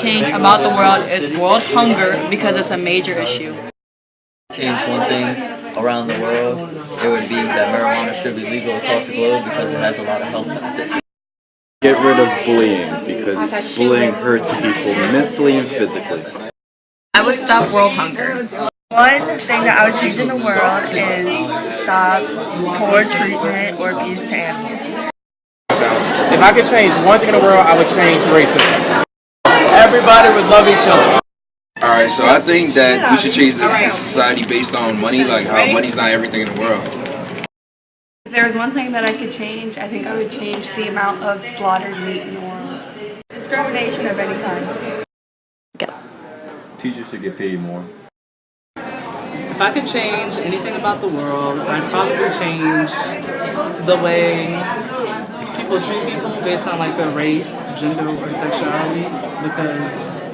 change about the world is world hunger because it's a major issue. Change one thing around the world, it would be that marijuana should be legal across the globe because it has a lot of health benefits. Get rid of bullying because bullying hurts people mentally and physically. I would stop world hunger. One thing that I would change in the world is stop poor treatment or abuse to animals. If I could change one thing in the world, I would change racism. Everybody would love each other. Alright, so I think that we should change the society based on money, like how money's not everything in the world. If there was one thing that I could change, I think I would change the amount of slaughtered meat in the world. Discrimination of any kind. Teachers should get paid more. If I could change anything about the world, I'd probably change the way people treat people based on like their race, gender, or sexuality, because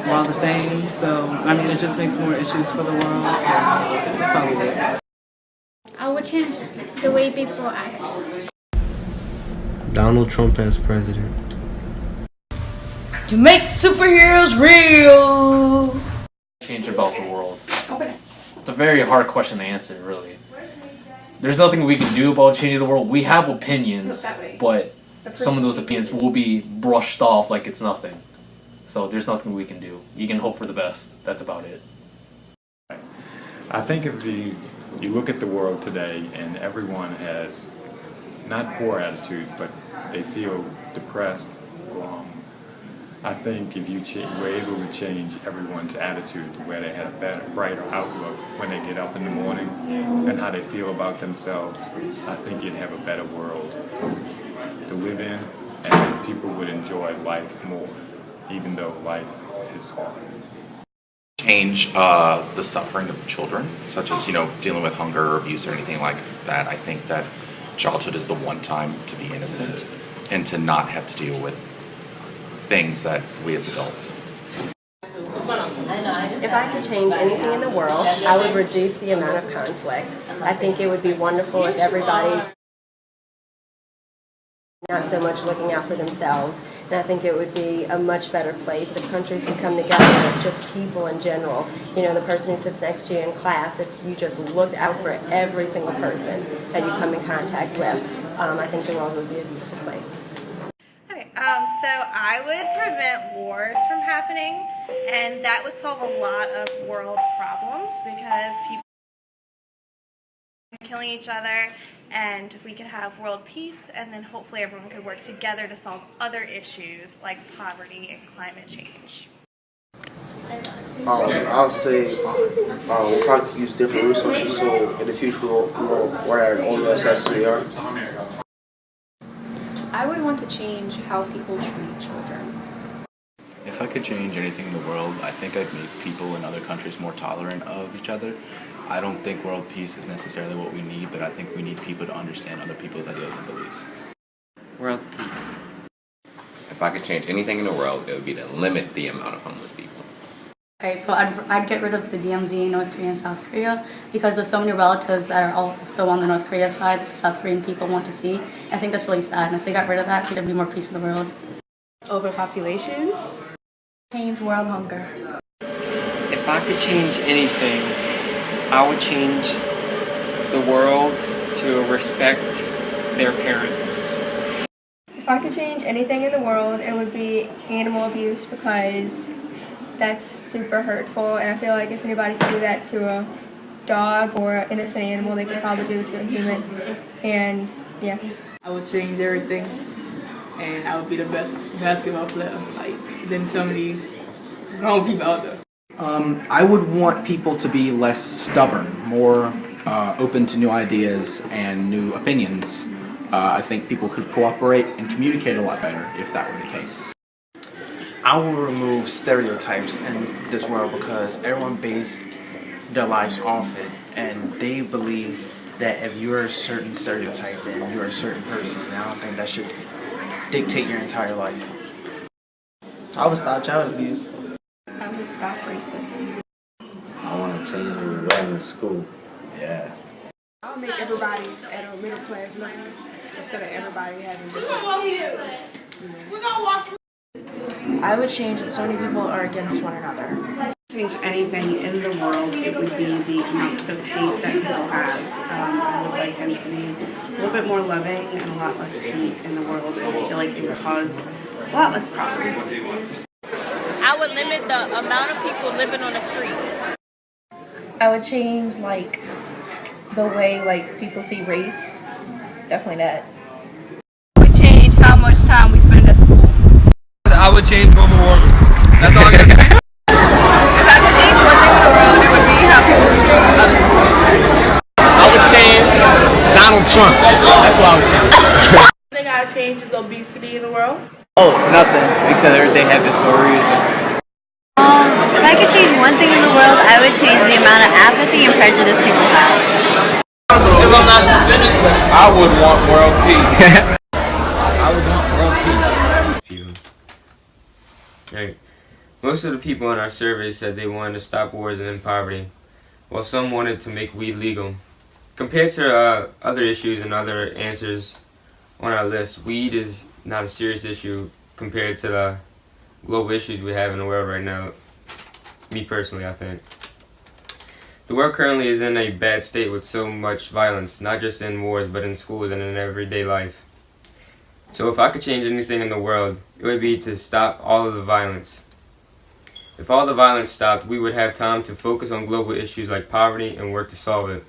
we're all the same. So, I mean, it just makes more issues for the world, so that's probably it. I would change the way people act. Donald Trump as president. To make superheroes real! Change about the world. It's a very hard question to answer, really. There's nothing we can do about changing the world. We have opinions, but some of those opinions will be brushed off like it's nothing. So there's nothing we can do. You can hope for the best. That's about it. I think if you look at the world today and everyone has not poor attitudes, but they feel depressed, glum. I think if you were able to change everyone's attitude to where they had a better, brighter outlook when they get up in the morning and how they feel about themselves, I think you'd have a better world to live in, and people would enjoy life more, even though life is hard. Change the suffering of children, such as, dealing with hunger or abuse or anything like that. I think that childhood is the one time to be innocent and to not have to deal with things that we as adults. If I could change anything in the world, I would reduce the amount of conflict. I think it would be wonderful if everybody not so much looking out for themselves. And I think it would be a much better place if countries could come together with just people in general. The person who sits next to you in class, if you just looked out for every single person that you come in contact with, I think the world would be a beautiful place. So I would prevent wars from happening, and that would solve a lot of world problems because people are killing each other, and we could have world peace, and then hopefully everyone could work together to solve other issues like poverty and climate change. I'll say we'll probably use different resources so in the future we're at all USSR. I would want to change how people treat children. If I could change anything in the world, I think I'd make people in other countries more tolerant of each other. I don't think world peace is necessarily what we need, but I think we need people to understand other people's ideas and beliefs. World peace. If I could change anything in the world, it would be to limit the amount of homeless people. Okay, so I'd get rid of the DMZ, North Korea and South Korea, because there's so many relatives that are also on the North Korea side that South Korean people want to see. I think that's really sad, and if they got rid of that, I think there'd be more peace in the world. Overpopulation. Change world hunger. If I could change anything, I would change the world to respect their parents. If I could change anything in the world, it would be animal abuse because that's super hurtful, and I feel like if anybody could do that to a dog or an innocent animal, they could probably do it to a human. And yeah. I would change everything, and I would be the best basketball player, than some of these grown people out there. I would want people to be less stubborn, more open to new ideas and new opinions. I think people could cooperate and communicate a lot better if that were the case. I will remove stereotypes in this world because everyone bases their lives off it, and they believe that if you're a certain stereotype, then you're a certain person, and I don't think that should dictate your entire life. I would stop child abuse. I would stop racism. I want to change the enrollment in school. Yeah. I'll make everybody at a middle class level instead of everybody having different. We're gonna walk. I would change that so many people are against one another. Change anything in the world, it would be the amount of hate that people have. I would like them to be a little bit more loving and a lot less hate in the world. And I feel like it would cause a lot less problems. I would limit the amount of people living on the streets. I would change like the way like people see race. Definitely that. We change how much time we spend at school. I would change global warming. That's all I gotta say. If I could change one thing in the world, it would be how people treat other people. I would change Donald Trump. That's what I would change. One thing I would change is obesity in the world. Oh, nothing, because everything happens for a reason. If I could change one thing in the world, I would change the amount of apathy and prejudice people have. If I'm not suspended, I would want world peace. I would want world peace. Right. Most of the people in our survey said they wanted to stop wars and end poverty, while some wanted to make weed legal. Compared to other issues and other answers on our list, weed is not a serious issue compared to the global issues we have in the world right now. Me personally, I think. The world currently is in a bad state with so much violence, not just in wars, but in schools and in everyday life. So if I could change anything in the world, it would be to stop all of the violence. If all the violence stopped, we would have time to focus on global issues like poverty and work to solve it.